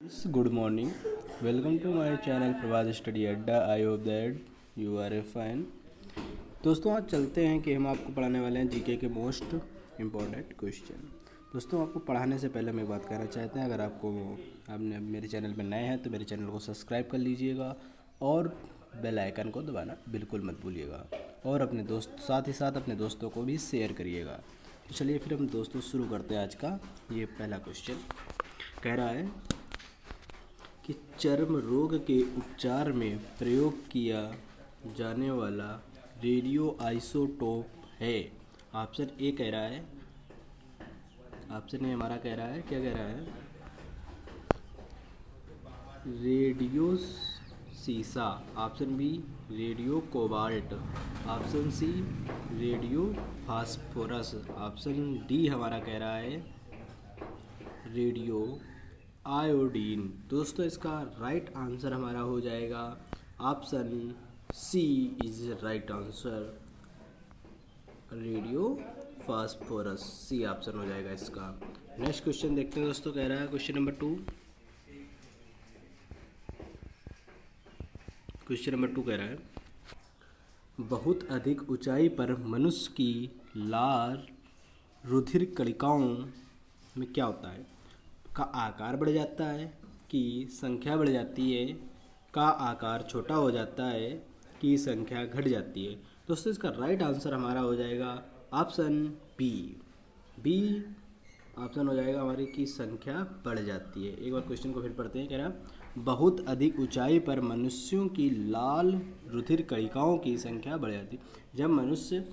Good morning. Welcome to my channel Prabhat study Adda. I hope that you are a fine. दोस्तों आज चलते हैं कि हम आपको पढ़ाने वाले हैं जीके के मोस्ट इम्पॉर्टेंट क्वेश्चन. दोस्तों आपको पढ़ाने से पहले हम एक बात कहना चाहते हैं, अगर आपने मेरे चैनल पर नए हैं तो मेरे चैनल को सब्सक्राइब कर लीजिएगा और बेल आइकन को दबाना बिल्कुल मत भूलिएगा और साथ ही साथ अपने दोस्तों को भी शेयर करिएगा. तो चलिए फिर हम दोस्तों शुरू करते हैं. आज का ये पहला क्वेश्चन कह रहा है कि चर्म रोग के उपचार में प्रयोग किया जाने वाला रेडियो आइसोटोप है. ऑप्शन ए कह रहा है, ऑप्शन ए हमारा कह रहा है, क्या कह रहा है, रेडियो सीसा. Option B radio cobalt. Option C radio phosphorus. Option D हमारा कह रहा है रेडियो आयोडीन. दोस्तों इसका राइट आंसर हमारा हो जाएगा option C is right answer, radio phosphorus. C option हो जाएगा इसका. नेक्स्ट क्वेश्चन देखते हैं दोस्तों. कह रहा है क्वेश्चन नंबर 2. क्वेश्चन नंबर 2 कह रहा है बहुत अधिक ऊंचाई पर मनुष्य की लार रुधिर कणिकाओं में क्या होता है? का आकार बढ़ जाता है, कि संख्या बढ़ जाती है, का आकार छोटा हो जाता है, कि संख्या घट जाती है. दोस्तों इसका राइट आंसर हमारा हो जाएगा ऑप्शन बी. बी ऑप्शन हो जाएगा हमारी की संख्या बढ़ जाती है. एक बार क्वेश्चन को फिर पढ़ते हैं. कह रहा बहुत अधिक ऊंचाई पर मनुष्यों की लाल रुधिर कणिकाओं की संख्या बढ़ जाती है. जब मनुष्य,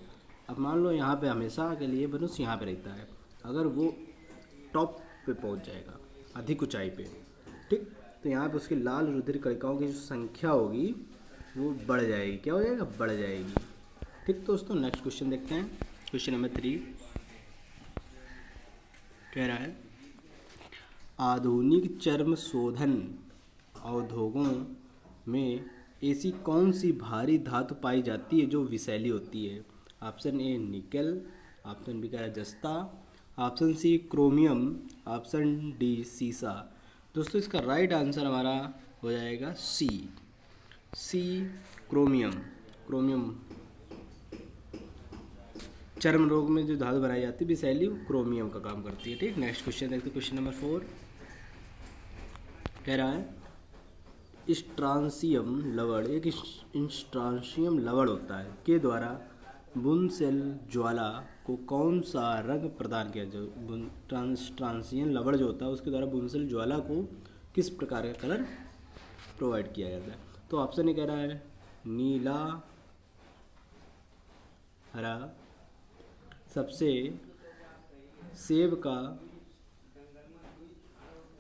अब मान लो यहाँ पे हमेशा के लिए मनुष्य यहाँ पे रहता है, अगर वो टॉप पे पहुंच जाएगा अधिक ऊंचाई पे, ठीक, तो यहाँ पे उसकी लाल रुधिर कणिकाओं की जो संख्या होगी वो बढ़ जाएगी. क्या हो जाएगा? बढ़ जाएगी. ठीक दोस्तों नेक्स्ट क्वेश्चन देखते हैं. क्वेश्चन नंबर 3 कह रहा है आधुनिक चर्म शोधन उद्योगों में ऐसी कौन सी भारी धातु पाई जाती है जो विषैली होती है? ऑप्शन ए निकल. ऑप्शन बी कह रहा है जस्ता. Option C chromium. Option D सीसा. दोस्तों इसका राइट आंसर हमारा हो जाएगा सी. सी क्रोमियम. क्रोमियम चर्म रोग में जो धातु बनाई जाती है विषैली, वो क्रोमियम का काम करती है. ठीक, नेक्स्ट क्वेश्चन देखते हैं. क्वेश्चन नंबर 4 कह रहा है स्ट्रांसियम लवण, एक स्ट्रांसियम लवण होता है के द्वारा बुनसेल ज्वाला को कौन सा रंग प्रदान किया जाए? ट्रांसियन लवण जो होता है उसके द्वारा बुनसेल ज्वाला को किस प्रकार का कलर प्रोवाइड किया जाता है? तो ऑप्शन ये कह रहा है नीला, हरा, सबसे सेब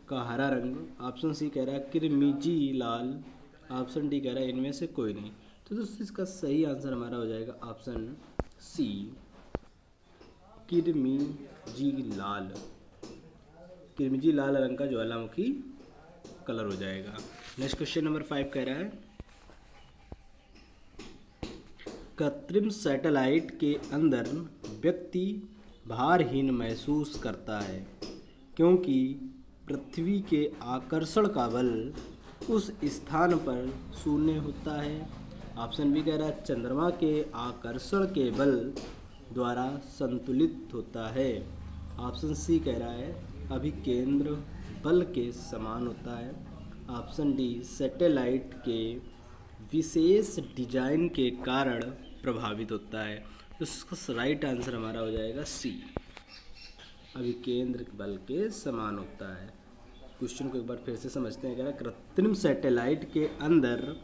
का हरा रंग. ऑप्शन सी कह रहा है किरमिजी लाल. ऑप्शन डी कह रहा है इनमें से कोई नहीं. तो दोस्तों इसका सही आंसर हमारा हो जाएगा ऑप्शन सी किरमिजी लाल. किरमिजी लाल रंग का ज्वालामुखी कलर हो जाएगा. नेक्स्ट क्वेश्चन नंबर 5 कह रहा है कृत्रिम सैटेलाइट के अंदर व्यक्ति भारहीन महसूस करता है क्योंकि पृथ्वी के आकर्षण का बल उस स्थान पर शून्य होता है. ऑप्शन बी कह रहा है चंद्रमा के आकर्षण के बल द्वारा संतुलित होता है. ऑप्शन सी कह रहा है अभिकेंद्र बल के समान होता है. ऑप्शन डी सैटेलाइट के विशेष डिजाइन के कारण प्रभावित होता है. तो इसका राइट आंसर हमारा हो जाएगा सी, अभिकेंद्र बल के समान होता है. क्वेश्चन को एक बार फिर से समझते हैं. कह रहा है कृत्रिम सैटेलाइट के अंदर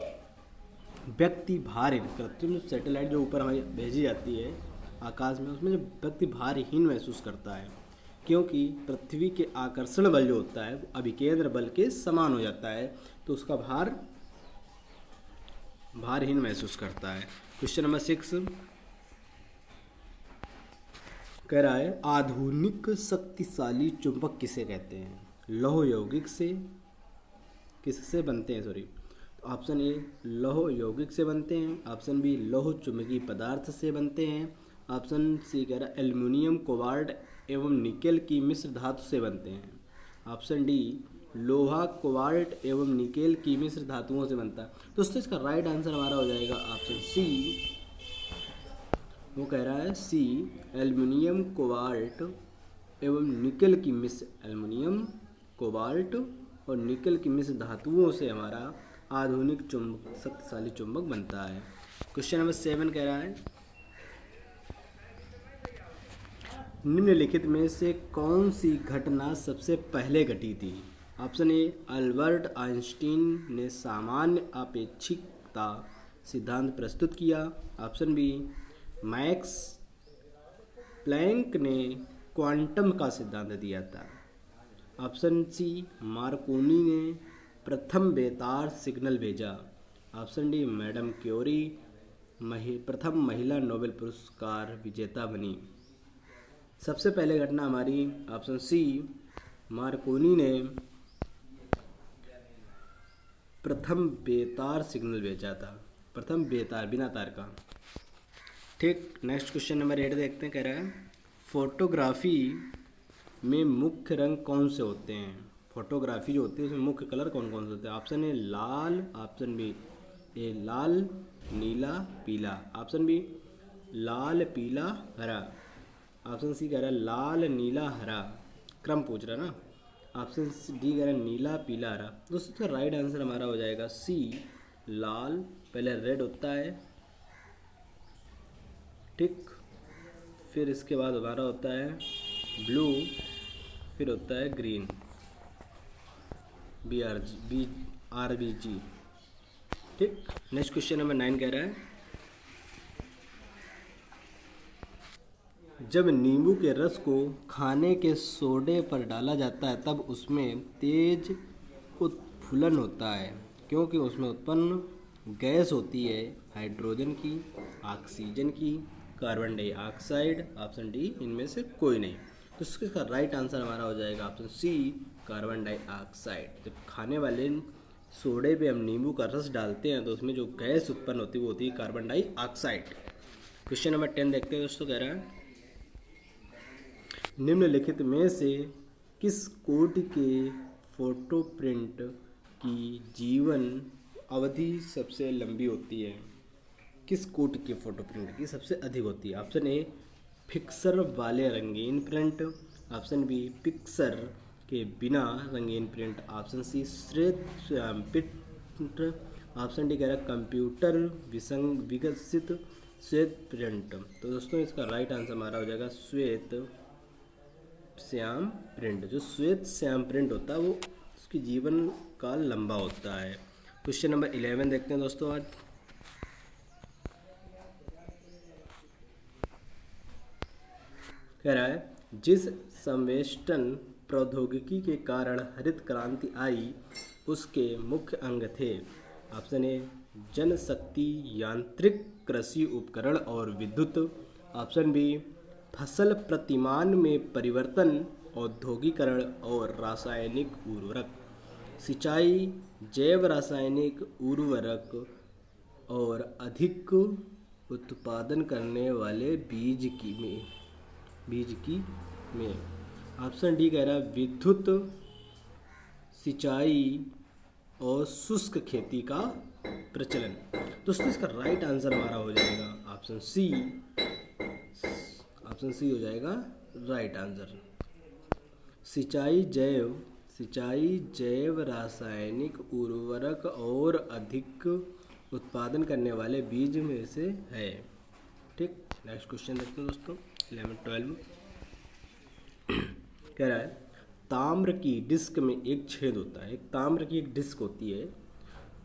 व्यक्ति भारहीन, कृत्रिम सैटेलाइट जो ऊपर हमारी भेजी जाती है आकाश में, उसमें जो व्यक्ति भारहीन महसूस करता है क्योंकि पृथ्वी के आकर्षण बल जो होता है वो अभिकेंद्र बल के समान हो जाता है, तो उसका भारहीन महसूस करता है. क्वेश्चन नंबर 6 कह रहा है आधुनिक शक्तिशाली चुंबक किसे कहते हैं? लौह यौगिक से, किससे बनते हैं? सॉरी, ऑप्शन ए लौह यौगिक से बनते हैं. ऑप्शन बी लौह चुंबकीय पदार्थ से बनते हैं. ऑप्शन सी कह रहा है एल्युमिनियम, कोबाल्ट एवं निकेल की मिश्र धातु से बनते हैं. ऑप्शन डी लोहा, कोबाल्ट एवं निकेल की मिश्र धातुओं से बनता है। दोस्तों इसका राइट आंसर हमारा हो जाएगा ऑप्शन सी। वो कह रहा है सी, एल्युमिनियम, कोबाल्ट एवं निकेल की मिश्र, एल्युमिनियम, कोबाल्ट और निकेल की मिश्र धातुओं से हमारा आधुनिक चुंबक, शक्तिशाली चुंबक बनता है। क्वेश्चन नंबर 7 कह रहा है निम्नलिखित में से कौन सी घटना सबसे पहले घटी थी? ऑप्शन ए, अल्बर्ट आइंस्टीन ने सामान्य अपेक्षिकता सिद्धांत प्रस्तुत किया। ऑप्शन बी, मैक्स प्लैंक ने क्वांटम का सिद्धांत दिया था। ऑप्शन सी, मार्कोनी ने प्रथम बेतार सिग्नल भेजा। ऑप्शन डी, मैडम क्यूरी प्रथम महिला नोबेल पुरस्कार विजेता बनी। सबसे पहले घटना हमारी ऑप्शन सी, मार्कोनी ने प्रथम बेतार सिग्नल भेजा था, प्रथम बेतार बिना तार का। ठीक, नेक्स्ट क्वेश्चन नंबर 8 देखते हैं। कह रहा है फोटोग्राफी में मुख्य रंग कौन से होते हैं? फोटोग्राफी जो होती है उसमें मुख्य कलर कौन कौन से होते हैं? ऑप्शन ए लाल, ऑप्शन बी ए लाल, नीला, पीला। ऑप्शन बी लाल, पीला, हरा। ऑप्शन सी कह रहा है लाल, नीला, हरा, क्रम पूछ रहा ना। ऑप्शन डी कह रहा है नीला, पीला, हरा। दोस्तों इसका राइट आंसर हमारा हो जाएगा सी, लाल। पहले रेड होता है, ठीक, फिर इसके बाद हमारा होता है ब्लू, फिर होता है ग्रीन, BRG। ठीक, नेक्स्ट क्वेश्चन नंबर 9 कह रहा है जब नींबू के रस को खाने के सोडे पर डाला जाता है तब उसमें तेज उत्फुलन होता है, क्योंकि उसमें उत्पन्न गैस होती है हाइड्रोजन की, ऑक्सीजन की, कार्बन डाइऑक्साइड। ऑप्शन डी इनमें से कोई नहीं। तो इसका राइट आंसर हमारा हो जाएगा ऑप्शन सी, कार्बन डाइऑक्साइड। जब खाने वाले सोडे पे हम नींबू का रस डालते हैं तो उसमें जो गैस उत्पन्न होती है वो होती है कार्बन डाइऑक्साइड। क्वेश्चन नंबर 10 देखते हैं दोस्तों। कह रहा है निम्नलिखित में से किस कोटि के फोटोप्रिंट की जीवन अवधि सबसे लंबी होती है? किस कोटि के फोटोप्रिंट की सबसे अधिक होती है? ऑप्शन ए, फिक्सर वाले रंगीन प्रिंट। ऑप्शन बी, पिक्सर के बिना रंगीन प्रिंट। ऑप्शन सी, श्वेत प्रिंट। ऑप्शन डी कह रहा है कंप्यूटर विकसित श्वेत प्रिंट। तो दोस्तों इसका राइट आंसर हमारा हो जाएगा श्वेत श्याम प्रिंट। जो श्वेत श्याम प्रिंट होता है वो उसकी जीवन काल लंबा होता है। क्वेश्चन नंबर 11 देखते हैं दोस्तों। आज कह रहा है जिस संवेष्टन प्रौद्योगिकी के कारण हरित क्रांति आई उसके मुख्य अंग थे। ऑप्शन ए, जनशक्ति, यांत्रिक कृषि उपकरण और विद्युत। ऑप्शन बी, फसल प्रतिमान में परिवर्तन, औद्योगिकरण और रासायनिक उर्वरक। सिंचाई, जैव रासायनिक उर्वरक और अधिक उत्पादन करने वाले बीज की में। ऑप्शन डी कह रहा है विद्युत, सिंचाई और शुष्क खेती का प्रचलन। दोस्तों इसका राइट आंसर हमारा हो जाएगा ऑप्शन सी। ऑप्शन सी हो जाएगा राइट आंसर। सिंचाई, जैव रासायनिक उर्वरक और अधिक उत्पादन करने वाले बीज में से है। ठीक, नेक्स्ट क्वेश्चन देखते हैं दोस्तों। 11-12 कह रहा है ताम्र की डिस्क में एक छेद होता है। एक ताम्र की एक डिस्क होती है,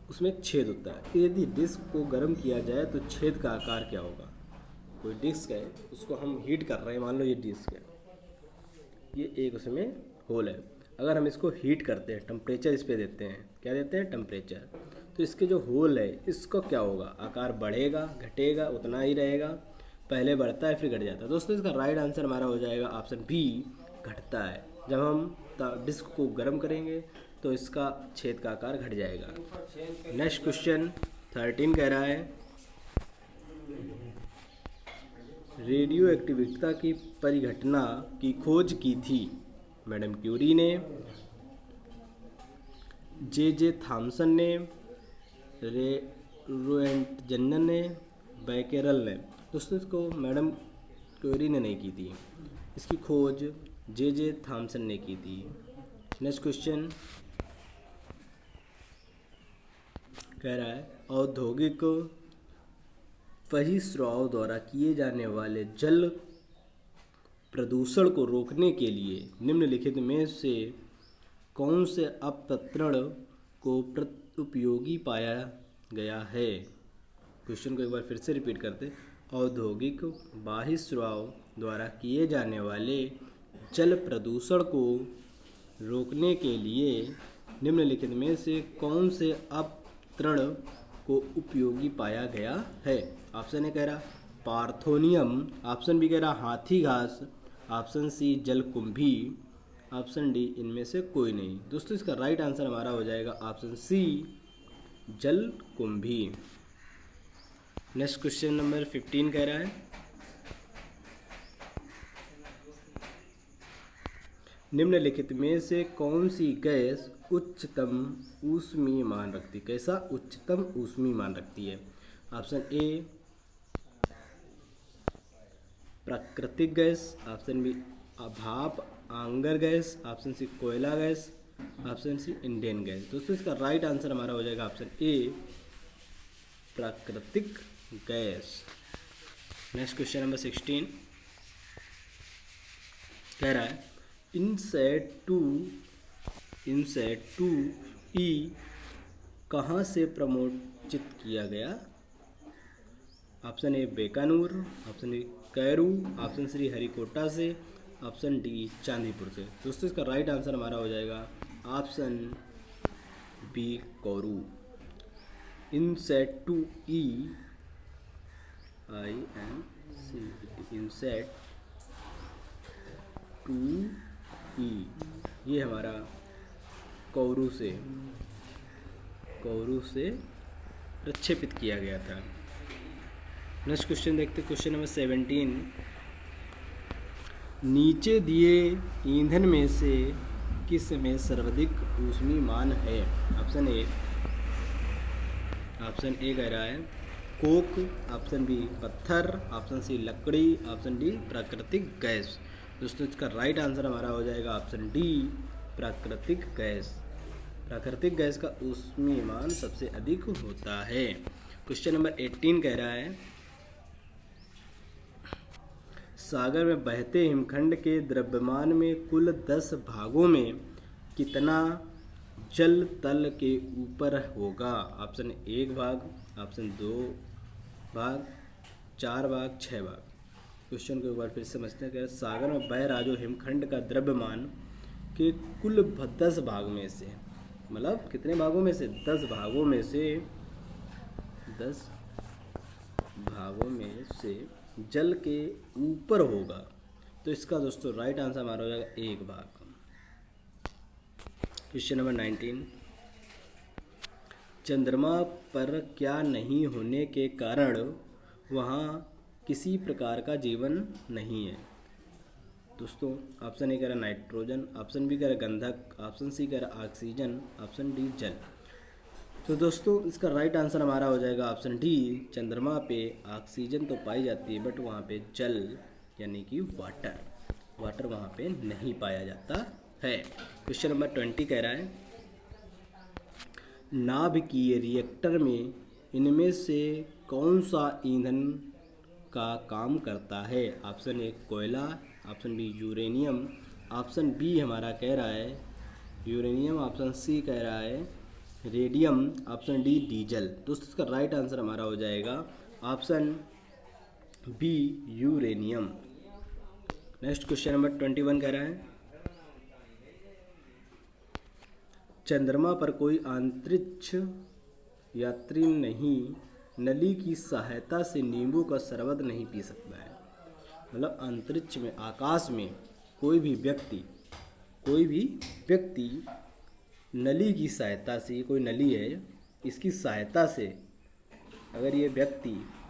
उसमें एक छेद होता है। यदि डिस्क को गर्म किया जाए तो छेद का आकार क्या होगा? कोई डिस्क है, उसको हम हीट कर रहे हैं, मान लो ये डिस्क है, ये एक उसमें होल है। अगर हम इसको हीट करते हैं, टेम्परेचर इस पे देते हैं, क्या देते हैं? टेम्परेचर। तो इसके जो होल है इसका क्या होगा? आकार बढ़ेगा, घटेगा, उतना ही रहेगा? पहले बढ़ता है फिर घट जाता है। दोस्तों इसका राइट आंसर हमारा हो जाएगा ऑप्शन बी, घटता है। जब हम डिस्क को गर्म करेंगे तो इसका छेद का आकार घट जाएगा। नेक्स्ट क्वेश्चन 13 कह रहा है रेडियो एक्टिविटी की परिघटना की खोज की थी मैडम क्यूरी ने। जे थॉमसन ने, रोएंटजन ने, बैकेरल ने। दोस्तों इसको मैडम क्वेरी ने नहीं की थी, इसकी खोज जे थॉमसन ने की थी। नेक्स्ट क्वेश्चन कह रहा है औद्योगिक बहिस्राव द्वारा किए जाने वाले जल प्रदूषण को रोकने के लिए निम्नलिखित में से कौन से अपतरण को उपयोगी पाया गया है। क्वेश्चन को एक बार फिर से रिपीट करते। औद्योगिक बहिस्राव द्वारा किए जाने वाले जल प्रदूषण को रोकने के लिए निम्नलिखित में से कौन से अपतरण को उपयोगी पाया गया है। ऑप्शन ए कह रहा पार्थोनियम, ऑप्शन बी कह रहा हाथी घास, ऑप्शन सी जलकुंभी, ऑप्शन डी इनमें से कोई नहीं। दोस्तों इसका राइट आंसर हमारा हो जाएगा ऑप्शन सी जलकुंभी। नेक्स्ट क्वेश्चन नंबर 15 कह रहा है निम्नलिखित में से कौन सी गैस उच्चतम ऊष्मीय मान रखती है। कैसा उच्चतम ऊष्मीय मान रखती है। ऑप्शन ए प्राकृतिक गैस, ऑप्शन बी भाप आंगर गैस, ऑप्शन सी कोयला gas, option C Indian gas. दोस्तों इसका राइट आंसर हमारा हो जाएगा ऑप्शन ए प्राकृतिक गैस। नेक्स्ट क्वेश्चन नंबर 16 कह रहा है इनसेट टू ई कहाँ से प्रमोचित किया गया। Option A Bikaner, option A कैरू, ऑप्शन सी हरिकोटा से, ऑप्शन डी चांदीपुर से। दोस्तों इसका राइट आंसर हमारा हो जाएगा option B Kourou. INSAT two E INSAT two E ये हमारा कोरू से प्रक्षेपित किया गया था। नेक्स्ट क्वेश्चन देखते क्वेश्चन नंबर 17 नीचे दिए ईंधन में से किस में सर्वाधिक ऊष्मीय मान है। ऑप्शन ए कह रहा है कोक, ऑप्शन बी पत्थर, ऑप्शन सी लकड़ी, ऑप्शन डी प्राकृतिक गैस। दोस्तों इसका राइट आंसर हमारा हो जाएगा ऑप्शन डी प्राकृतिक गैस। प्राकृतिक गैस का ऊष्मीय मान सबसे अधिक होता है। क्वेश्चन नंबर 18 कह रहा है सागर में बहते हिमखंड के द्रव्यमान में कुल 10 भागों में कितना जल तल के ऊपर होगा। ऑप्शन 1 भाग, ऑप्शन 2 भाग, 4 भाग, 6 भाग। क्वेश्चन को एक बार फिर समझते हैं कि सागर में बह रहा जो हिमखंड का द्रव्यमान के कुल 10 भाग में से मतलब कितने भागों में से 10 भागों में से 10 भागों में से जल के ऊपर होगा। तो इसका दोस्तों राइट आंसर हमारा हो जाएगा 1 भाग। क्वेश्चन नंबर 19 चंद्रमा पर क्या नहीं होने के कारण वहाँ किसी प्रकार का जीवन नहीं है। दोस्तों ऑप्शन ए कह रहा नाइट्रोजन, ऑप्शन बी कह रहा गंधक, ऑप्शन सी कह रहा ऑक्सीजन, ऑप्शन डी जल। तो दोस्तों इसका राइट आंसर हमारा हो जाएगा ऑप्शन डी चंद्रमा पे ऑक्सीजन तो पाई जाती है बट वहाँ पे जल यानी कि वाटर वहाँ पे नहीं पाया जाता है। क्वेश्चन नंबर 20 कह रहा है नाभिकीय रिएक्टर में इनमें से कौन सा ईंधन का काम करता है। ऑप्शन ए कोयला, option B uranium, option B हमारा कह रहा है यूरेनियम, ऑप्शन सी कह रहा है रेडियम, ऑप्शन डी डीजल। दोस्तों इसका राइट आंसर हमारा हो जाएगा option B uranium. Next question number 21 कह रहा है चंद्रमा पर कोई अंतरिक्ष यात्री नहीं नली की सहायता से नींबू का शरबत नहीं पी सकता है। मतलब अंतरिक्ष में आकाश में कोई भी व्यक्ति नली की सहायता से, कोई नली है इसकी सहायता से अगर ये व्यक्ति,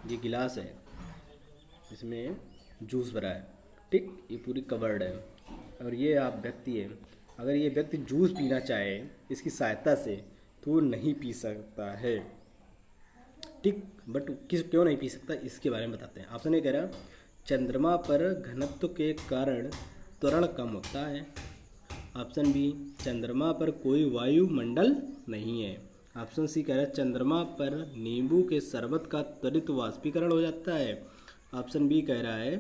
ये गिलास है इसमें जूस भरा है, ठीक, ये पूरी कवर्ड है और ये आप व्यक्ति है अगर ये व्यक्ति जूस पीना चाहे इसकी सहायता से तो वो नहीं पी सकता है। ठीक, बट क्यों नहीं पी सकता इसके बारे में बताते हैं। ऑप्शन ए कह रहा चंद्रमा पर घनत्व के कारण त्वरण कम होता है। ऑप्शन बी चंद्रमा पर कोई वायुमंडल नहीं है। ऑप्शन सी कह रहा है चंद्रमा पर नींबू के शरबत का त्वरित वाष्पीकरण हो जाता है। ऑप्शन बी कह रहा है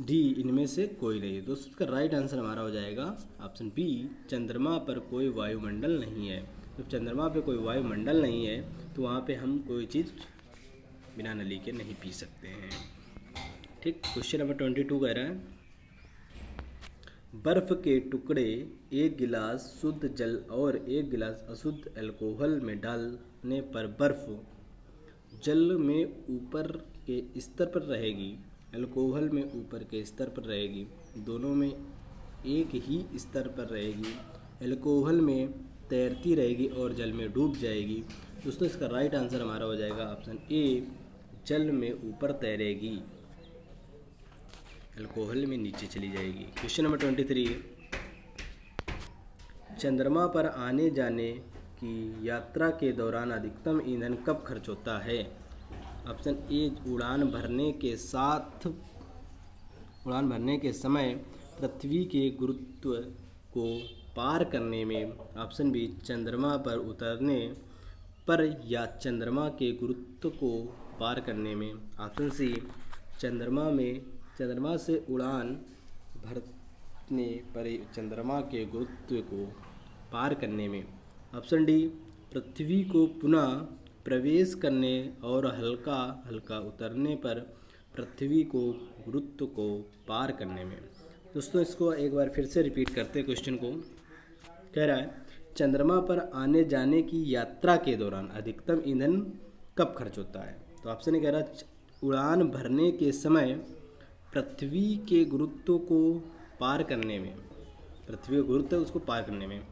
डी इनमें से कोई नहीं। दोस्तों इसका राइट आंसर हमारा हो जाएगा ऑप्शन बी चंद्रमा पर कोई वायुमंडल नहीं है। जब चंद्रमा पे कोई वायुमंडल नहीं है तो वहाँ पे हम कोई चीज़ बिना नली के नहीं पी सकते हैं। ठीक, क्वेश्चन नंबर 22 कह रहा है बर्फ़ के टुकड़े एक गिलास शुद्ध जल और एक गिलास अशुद्ध अल्कोहल में डालने पर बर्फ़ जल में ऊपर के स्तर पर रहेगी, अल्कोहल में ऊपर के स्तर पर रहेगी, दोनों में एक ही स्तर पर रहेगी, अल्कोहल में तैरती रहेगी और जल में डूब जाएगी। दोस्तों इसका राइट आंसर हमारा हो जाएगा ऑप्शन ए जल में ऊपर तैरेगी, अल्कोहल में नीचे चली जाएगी। क्वेश्चन नंबर 23 चंद्रमा पर आने जाने की यात्रा के दौरान अधिकतम ईंधन कब खर्च होता है। ऑप्शन ए उड़ान भरने के समय पृथ्वी के गुरुत्व को पार करने में। ऑप्शन बी चंद्रमा पर उतरने पर या चंद्रमा के गुरुत्व को पार करने में। ऑप्शन सी चंद्रमा से उड़ान भरने पर चंद्रमा के गुरुत्व को पार करने में। ऑप्शन डी पृथ्वी को पुनः प्रवेश करने और हल्का हल्का उतरने पर पृथ्वी को गुरुत्व को पार करने में। दोस्तों इसको एक बार फिर से रिपीट करते हैं क्वेश्चन को। कह रहा है चंद्रमा पर आने जाने की यात्रा के दौरान अधिकतम ईंधन कब खर्च होता है। तो ऑप्शन ए कह रहा है उड़ान भरने के समय पृथ्वी के गुरुत्व को पार करने में, पृथ्वी का गुरुत्व है उसको पार करने में।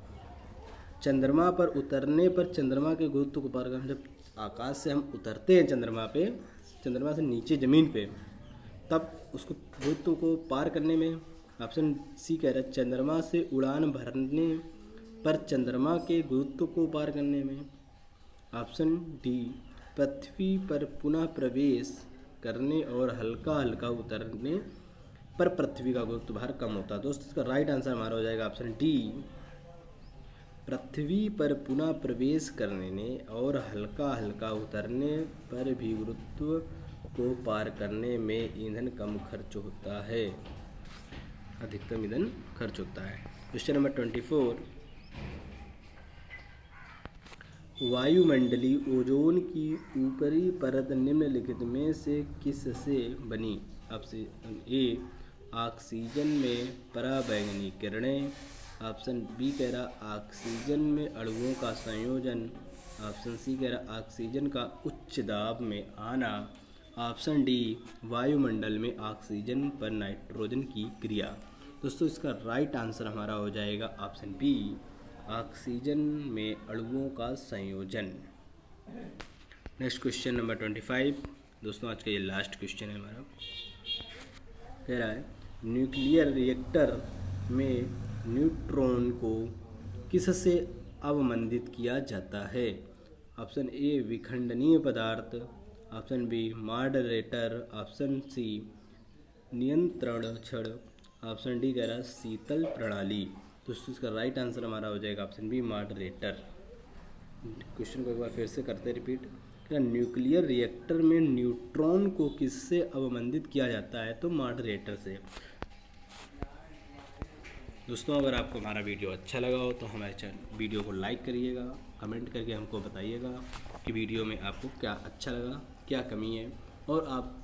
चंद्रमा पर उतरने पर चंद्रमा के गुरुत्व को पार करने, जब आकाश से हम उतरते हैं चंद्रमा से नीचे ज़मीन पे, तब उसको गुरुत्व को पार करने में। ऑप्शन सी कह रहा है चंद्रमा से उड़ान भरने पर चंद्रमा के गुरुत्व को पार करने में। ऑप्शन डी पृथ्वी पर पुनः प्रवेश करने और हल्का हल्का उतरने पर पृथ्वी का गुरुत्व भार कम होता है। दोस्तों इसका राइट आंसर हमारा हो जाएगा ऑप्शन डी पृथ्वी पर पुनः प्रवेश करने और हल्का हल्का उतरने पर भी गुरुत्व को पार करने में ईंधन कम खर्च होता है, अधिकतम ईंधन खर्च होता है। क्वेश्चन नंबर 24 वायुमंडलीय ओजोन की ऊपरी परत निम्नलिखित में से किससे बनी। ऑप्शन ए ऑक्सीजन में पराबैंगनी किरणें। ऑप्शन बी कह रहा ऑक्सीजन में अणुओं का संयोजन। ऑप्शन सी कह रहा ऑक्सीजन का उच्च दाब में आना। ऑप्शन डी वायुमंडल में ऑक्सीजन पर नाइट्रोजन की क्रिया। दोस्तों इसका राइट आंसर हमारा हो जाएगा ऑप्शन बी ऑक्सीजन में अणुओं का संयोजन। Next question number 25। दोस्तों आज का ये लास्ट क्वेश्चन है हमारा। कह रहा है न्यूक्लियर रिएक्टर में न्यूट्रॉन को किससे अवमंदित किया जाता है। ऑप्शन ए विखंडनीय पदार्थ। Option B moderator. Option C नियंत्रण छड़। ऑप्शन डी कह रहा शीतल प्रणाली। दोस्तों इसका राइट आंसर हमारा हो जाएगा ऑप्शन बी मॉडरेटर। क्वेश्चन को एक बार फिर से करते रिपीट। क्या न्यूक्लियर रिएक्टर में न्यूट्रॉन को किससे अवमंदित किया जाता है, तो मॉडरेटर से। दोस्तों अगर आपको हमारा वीडियो अच्छा लगा हो तो हमारे वीडियो को लाइक करिएगा, कमेंट करके हमको बताइएगा कि वीडियो में आपको क्या अच्छा लगा, क्या कमी है, और आप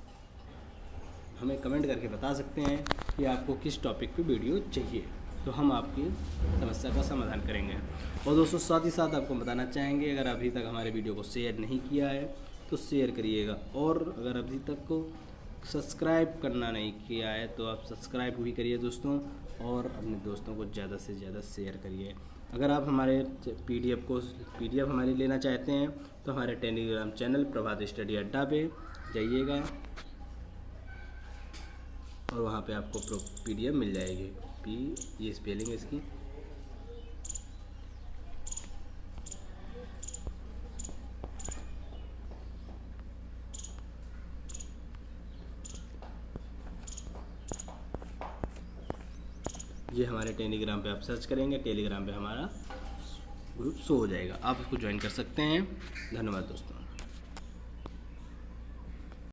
हमें कमेंट करके बता सकते हैं कि आपको किस टॉपिक पे वीडियो चाहिए, तो हम आपकी समस्या का समाधान करेंगे। और दोस्तों साथ ही साथ आपको बताना चाहेंगे अगर अभी तक हमारे वीडियो को शेयर नहीं किया है तो शेयर करिएगा, और अगर अभी तक को सब्सक्राइब करना नहीं किया है तो आप सब्सक्राइब भी करिए दोस्तों, और अपने दोस्तों को ज़्यादा से ज़्यादा शेयर करिए। अगर आप हमारे पीडीएफ हमारी लेना चाहते हैं तो हमारे टेलीग्राम चैनल प्रभात स्टडी अड्डा पे जाइएगा और वहाँ पे आपको पीडीएफ मिल जाएगी। पी, ये स्पेलिंग है इसकी। ये हमारे टेलीग्राम पे आप सर्च करेंगे, टेलीग्राम पे हमारा ग्रुप शो हो जाएगा, आप उसको ज्वाइन कर सकते हैं। धन्यवाद दोस्तों।